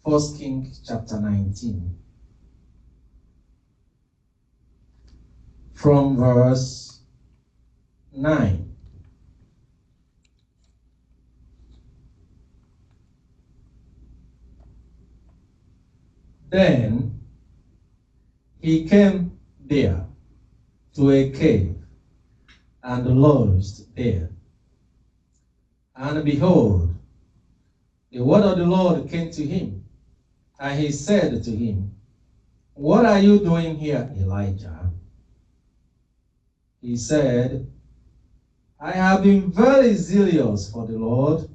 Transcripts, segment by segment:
1 Kings chapter 19. From verse 9. Then he came there to a cave and lodged there. And behold, the word of the Lord came to him, and he said to him, "What are you doing here, Elijah?" He said, "I have been very zealous for the Lord,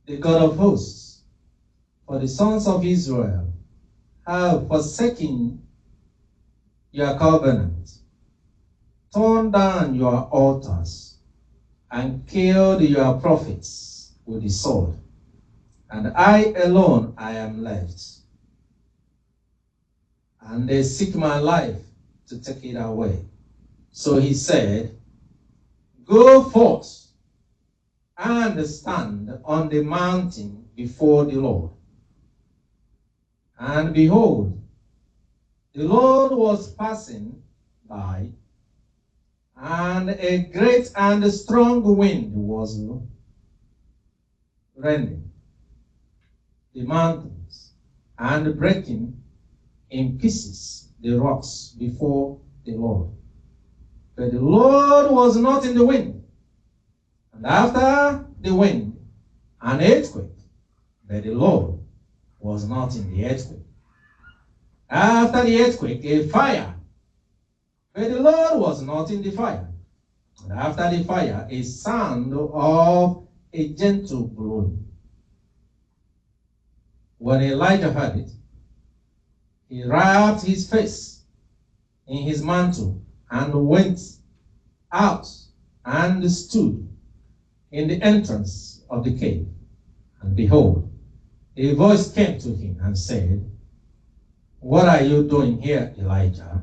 the God of hosts, for the sons of Israel have forsaken your covenant, torn down your altars, and killed your prophets with the sword. And I alone I am left. And they seek my life to take it away." So he said, "Go forth and stand on the mountain before the Lord." And behold, the Lord was passing by, and a great and strong wind was rending the mountains and breaking in pieces the rocks before the Lord. But the Lord was not in the wind. And after the wind, an earthquake. But the Lord was not in the earthquake. After the earthquake, a fire. But the Lord was not in the fire. And after the fire, a sound of a gentle blowing. When Elijah heard it, he wrapped his face in his mantle and went out and stood in the entrance of the cave. And behold, a voice came to him and said, "What are you doing here, Elijah?"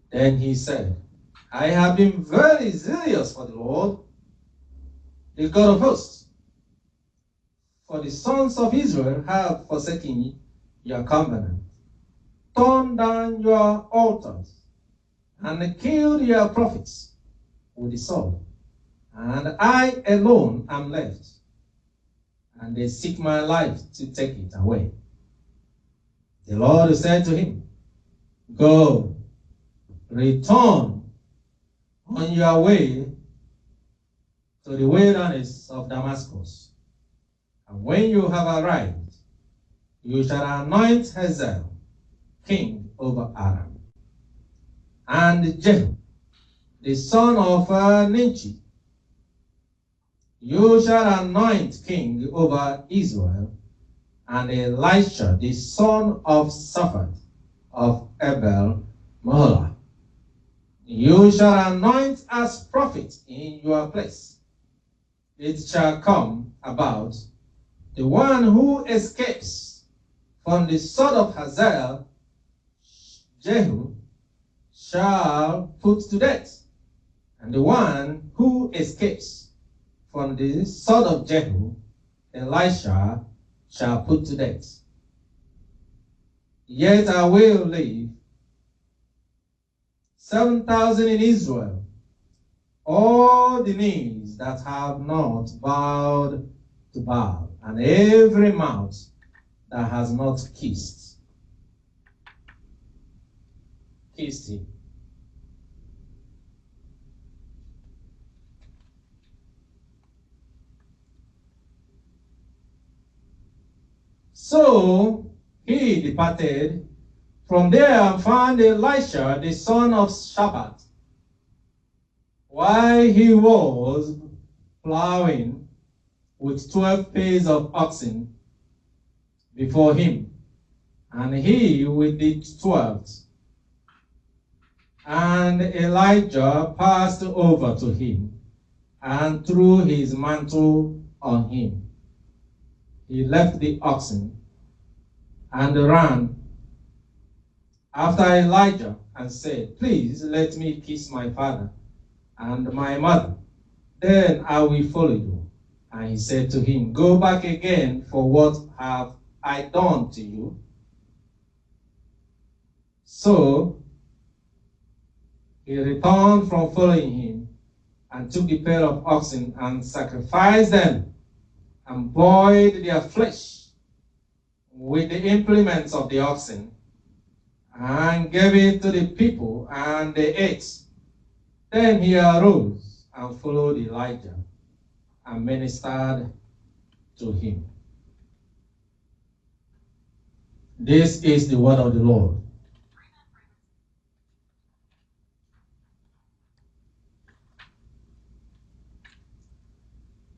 Then he said, "I have been very zealous for the Lord, the God of hosts, for the sons of Israel have forsaken your covenant, torn down your altars, and killed your prophets with the sword. And I alone am left, and they seek my life to take it away." The Lord said to him, "Go, return on your way to the wilderness of Damascus. And when you have arrived, you shall anoint Hazael king over Aram, and Jehu, the son of Nimshi, you shall anoint king over Israel, and Elisha, the son of Shaphat of Abel Meholah, you shall anoint as prophet in your place. It shall come about, the one who escapes from the sword of Hazael, Jehu, shall put to death, and the one who escapes from the sword of Jehu, Elisha, shall put to death. Yet I will leave 7,000 in Israel, all the knees that have not bowed to Baal, and every mouth that has not kissed him." So he departed from there and found Elisha, the son of Shaphat, while he was plowing with 12 pairs of oxen before him, and he with the 12th. And Elijah passed over to him and threw his mantle on him. He left the oxen and ran after Elijah and said, "Please let me kiss my father and my mother, then I will follow you." And he said to him, "Go back again, for what have I done to you? So he returned from following him and took the pair of oxen and sacrificed them and boiled their flesh with the implements of the oxen and gave it to the people, and they ate. Then he arose and followed Elijah and ministered to him. This is the word of the Lord.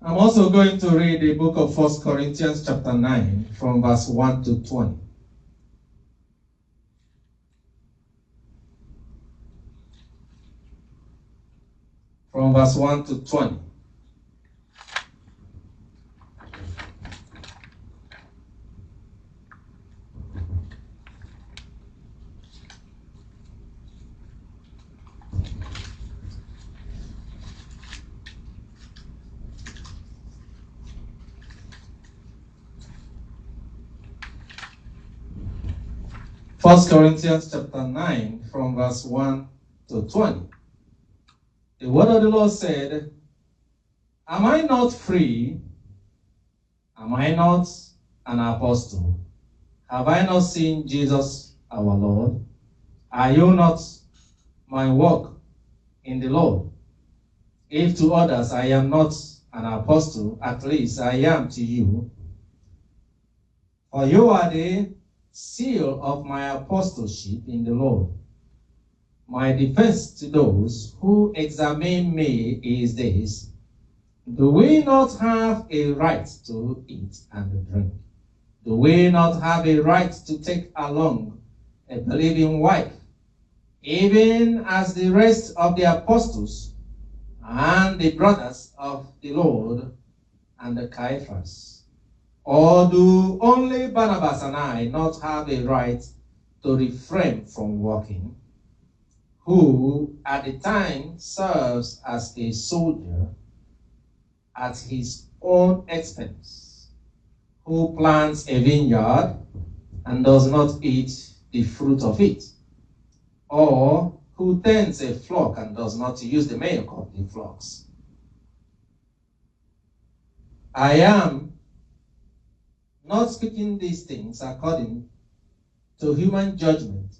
I'm also going to read the book of 1 Corinthians chapter 9 from verse 1 to 20. From verse 1 to 20. First Corinthians chapter 9 from verse 1 to 20. The word of the Lord said, Am I not free? Am I not an apostle? Have I not seen Jesus our Lord? Are you not my work in the Lord? If to others I am not an apostle, at least I am to you. For you are the seal of my apostleship in the Lord. My defense to those who examine me is this: do we not have a right to eat and drink? Do we not have a right to take along a believing wife, even as the rest of the apostles and the brothers of the Lord and the Caiaphas? Or do only Barnabas and I not have a right to refrain from working, who at the time serves as a soldier at his own expense, who plants a vineyard and does not eat the fruit of it, or who tends a flock and does not use the milk of the flocks? I am not speaking these things according to human judgment,